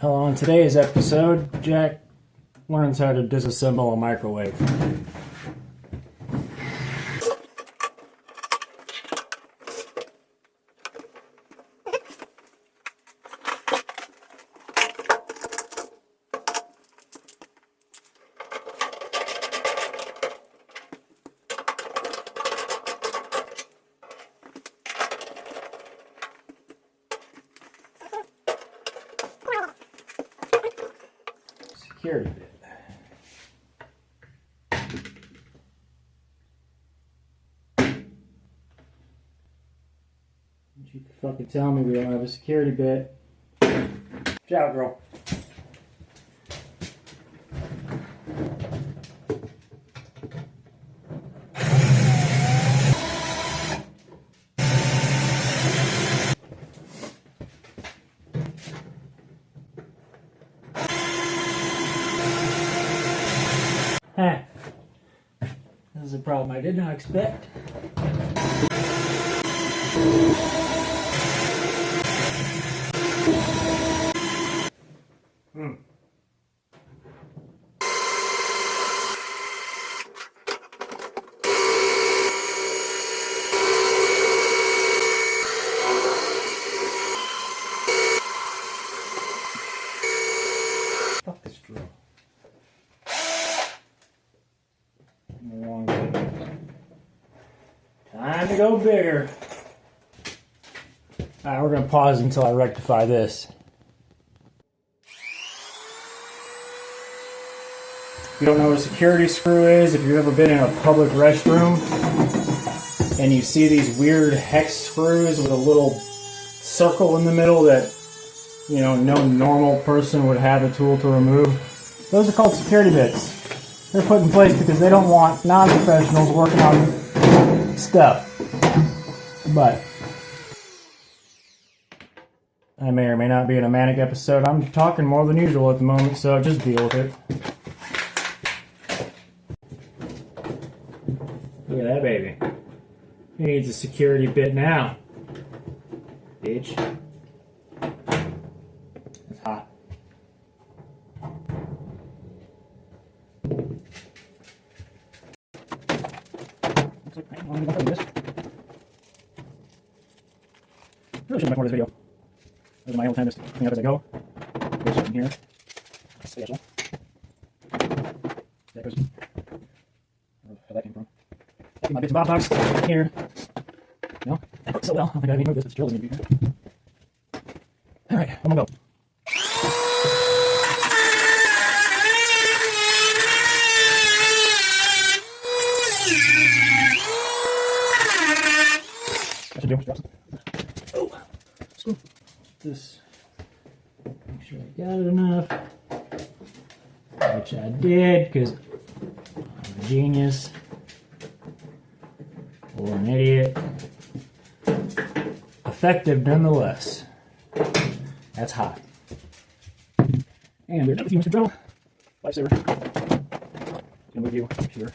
Well, on today's episode, Jack learns how to disassemble a microwave. Security bit. Don't you fucking tell me we don't have a security bit. Ciao, girl. This is a problem I did not expect. Fuck this drill. Time to go bigger. Alright, we're going to pause until I rectify this. If you don't know what a security screw is, if you've ever been in a public restroom and you see these weird hex screws with a little circle in the middle that, you know, no normal person would have a tool to remove, those are called security bits. They're put in place because they don't want non-professionals working on stuff. But I may or may not be in a manic episode. I'm talking more than usual at the moment, so just deal with it. Look at that baby. He needs a security bit now. Bitch. It's hot. Looks like I'm going to do this. I really should make more of this video. Those are my old time to clean up as I go. There's something here. Special. That goes. Where that came from. That my bits and bob box here. No, that works so well. I don't think I need to move this. It's drilling me here. Alright, I'm gonna go. That should do. Drop some. Oh, screw. This. Make sure I got it enough. Which I did, because I'm a genius. Or an idiot. Effective nonetheless. That's hot. And we're done with you, Mr. Drill. Lifesaver. Gonna move you here.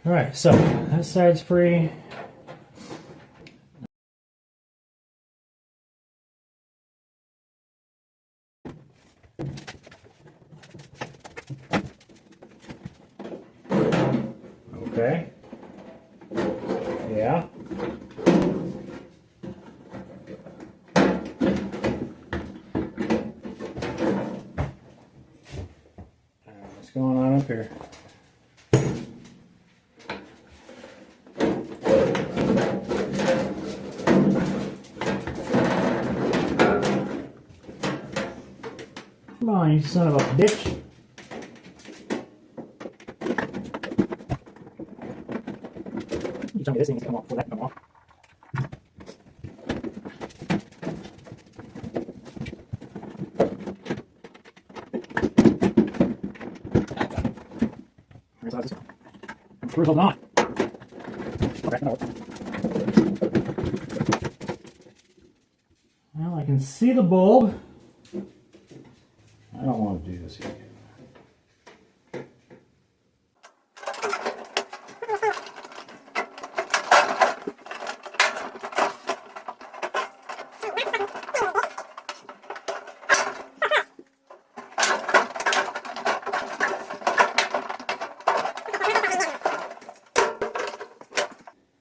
Alright, so that side's free. Okay. Yeah. What's going on up here? Come on, you son of a bitch. You tell me this thing needs to come off before that can come off. Where's this? Screw's holding on. Okay, no. Well, I can see the bulb. I don't want to do this yet.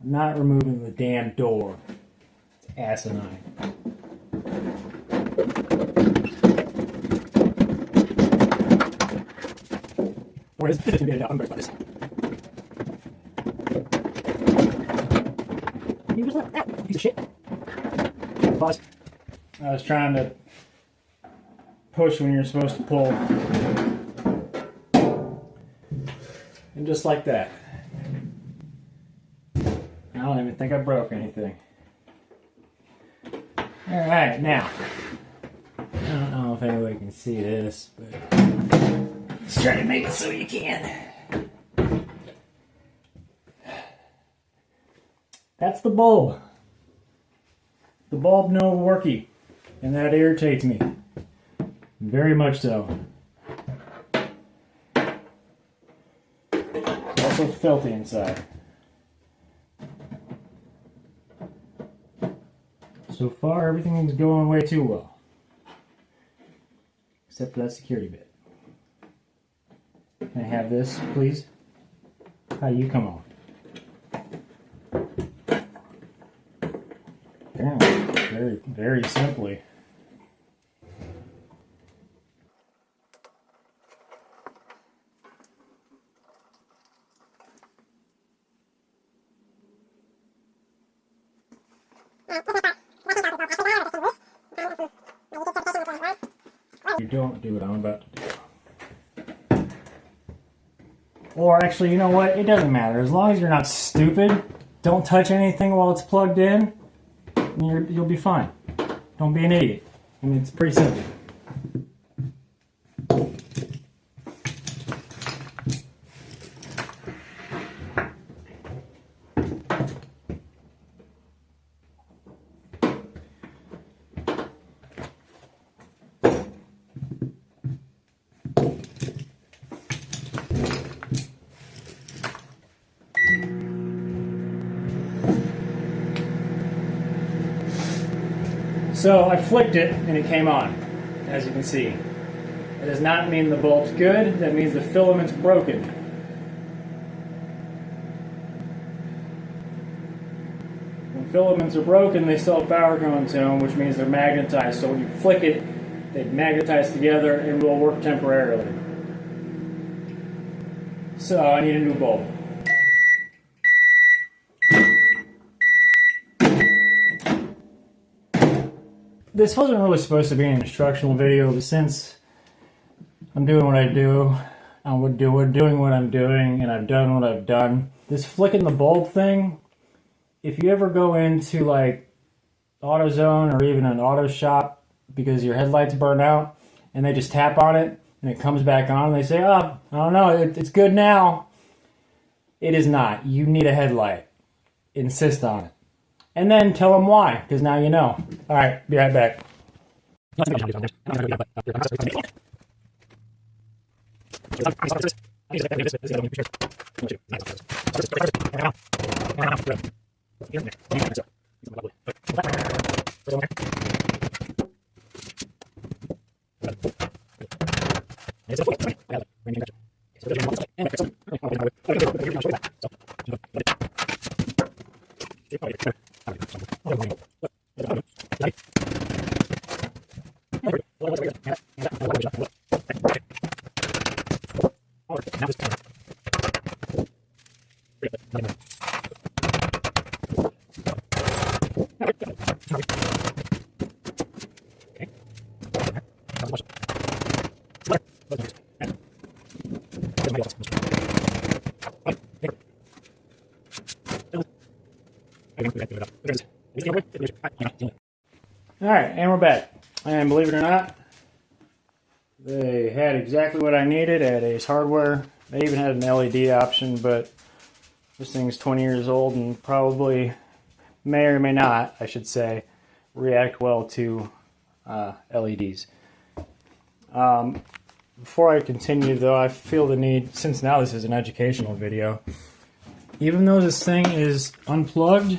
not removing the damn door. It's asinine. Where is this? I'm going to this. You just left that piece of shit. Pause. I was trying to push when you're supposed to pull. And just like that. I don't even think I broke anything. Alright, now. I don't know if anybody can see this, but let's try to make it so you can. That's the bulb. The bulb no worky, and that irritates me. Very much so. It's also filthy inside. So far, everything's going way too well. Except for that security bit. Can I have this, please? How do you come on? Apparently, very simply. You don't do what I'm about to do. Or actually, you know what? It doesn't matter. As long as you're not stupid, don't touch anything while it's plugged in, and you'll be fine. Don't be an idiot. I mean, it's pretty simple. So I flicked it and it came on, as you can see. It does not mean the bulb's good, that means the filament's broken. When filaments are broken, they still have power going to them, which means they're magnetized. So when you flick it, they magnetize together and will work temporarily. So I need a new bulb. This wasn't really supposed to be an instructional video, but since I'm doing what I do, I'm doing what I'm doing, and I've done what I've done. This flicking the bulb thing, if you ever go into like AutoZone or even an auto shop because your headlights burn out, and they just tap on it and it comes back on, and they say, "Oh, I don't know, it's good now." It is not. You need a headlight. Insist on it. And then tell them why, because now you know. All right, be right back. Alright, and we're back. And believe it or not, they had exactly what I needed at Ace Hardware. They even had an LED option, but this thing's 20 years old and probably may or may not, I should say, react well to LEDs. Before I continue though, I feel the need, since now this is an educational video, even though this thing is unplugged,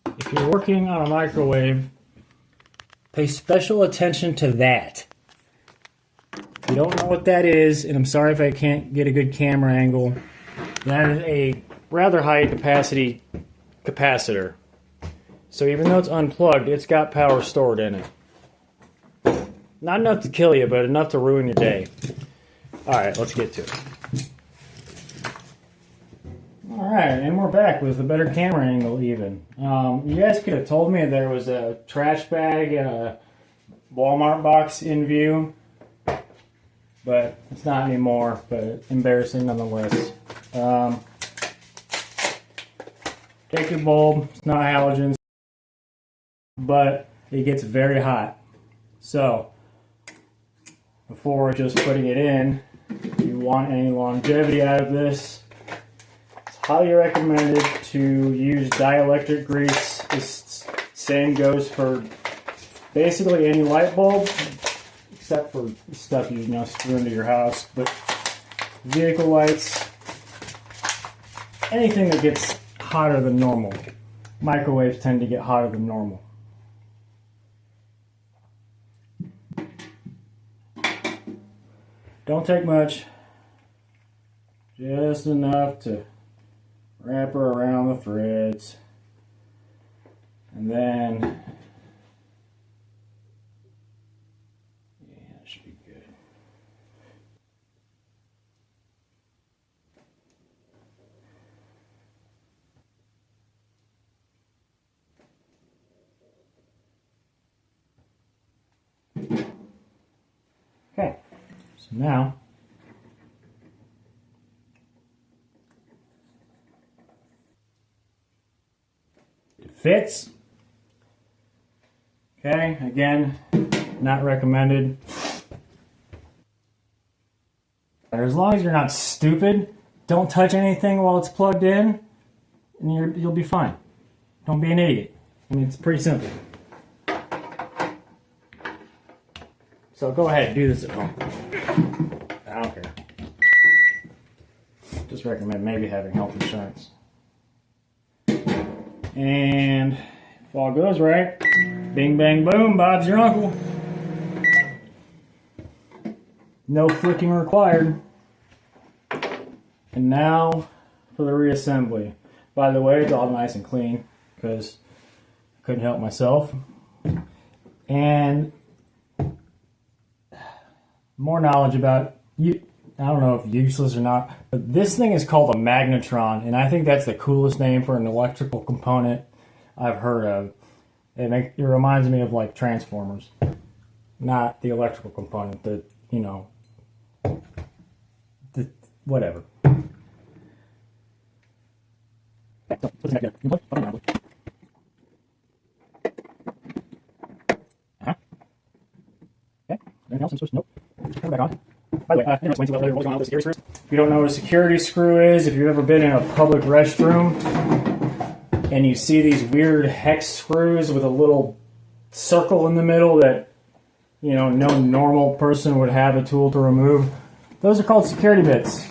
if you're working on a microwave, pay special attention to that. If you don't know what that is, and I'm sorry if I can't get a good camera angle, that is a rather high capacity capacitor. So even though it's unplugged, it's got power stored in it. Not enough to kill you, but enough to ruin your day. Alright, let's get to it. Alright, and we're back with a better camera angle even. You guys could have told me there was a trash bag and a Walmart box in view, but it's not anymore, but embarrassing nonetheless. Take your bulb, it's not halogens, but it gets very hot. So, before just putting it in, if you want any longevity out of this, it's highly recommended to use dielectric grease. This same goes for basically any light bulb, except for stuff you screw into your house. But vehicle lights, anything that gets hotter than normal. Microwaves tend to get hotter than normal. Don't take much, just enough to wrap her around the threads, and then that should be good. Okay, so now it fits. Okay, again, not recommended. As long as you're not stupid, don't touch anything while it's plugged in, and you'll be fine. Don't be an idiot. I mean, it's pretty simple. So go ahead, do this at home. I don't care. Just recommend maybe having health insurance. And if all goes right, bing bang boom, Bob's your uncle. No flicking required. And now for the reassembly. By the way, it's all nice and clean because I couldn't help myself. And more knowledge about you. I don't know if useless or not, but this thing is called a magnetron, and I think that's the coolest name for an electrical component I've heard of. It reminds me of like Transformers, not the electrical component. The whatever. Okay. Anything else I'm supposed to know? Turn it back on. By the way, I'm explain to you later what's going on with the security screws. If you don't know what a security screw is, if you've ever been in a public restroom and you see these weird hex screws with a little circle in the middle that no normal person would have a tool to remove, those are called security bits.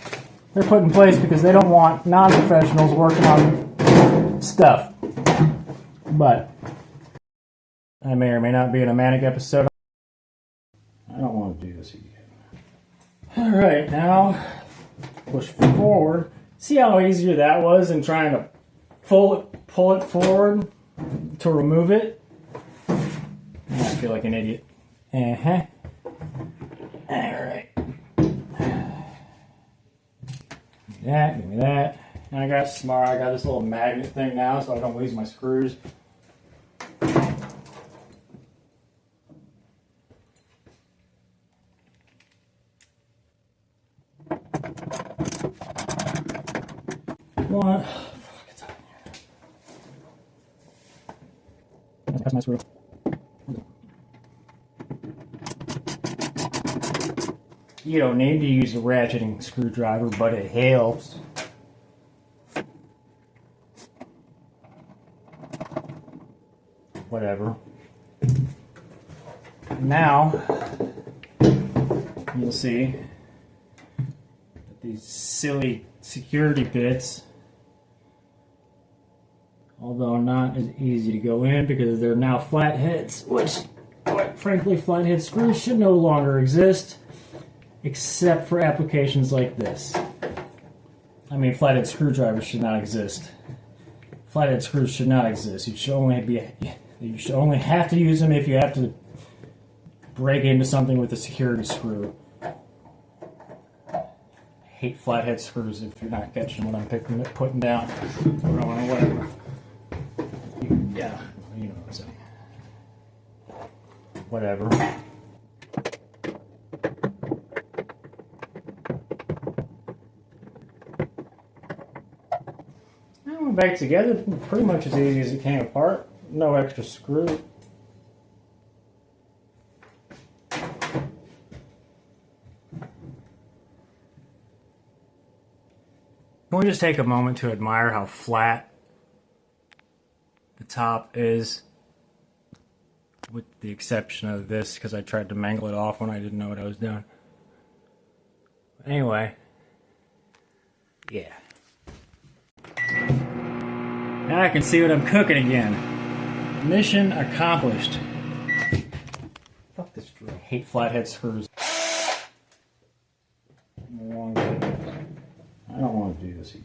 They're put in place because they don't want non-professionals working on stuff. But I may or may not be in a manic episode. I don't want to do this again. Alright, now push forward. See how easier that was in trying to pull it forward to remove it? I feel like an idiot. Alright. Give me that. And I got smart. I got this little magnet thing now so I don't lose my screws. What? Fuck, it's hot in here. That's my screw. You don't need to use a ratcheting screwdriver, but it helps. Whatever. Now, you'll see that these silly security bits, although not as easy to go in because they're now flatheads, which, quite frankly, flathead screws should no longer exist, except for applications like this. I mean, flathead screwdrivers should not exist. Flathead screws should not exist. You should only have to use them if you have to break into something with a security screw. I hate flathead screws if you're not catching what I'm putting down. Or whatever. Yeah, you know what I'm saying. Whatever. I went back together pretty much as easy as it came apart. No extra screw. Can we just take a moment to admire how flat the top is, with the exception of this, because I tried to mangle it off when I didn't know what I was doing. Anyway, yeah. Now I can see what I'm cooking again. Mission accomplished. Fuck this drill. I hate flathead screws. I don't want to do this again.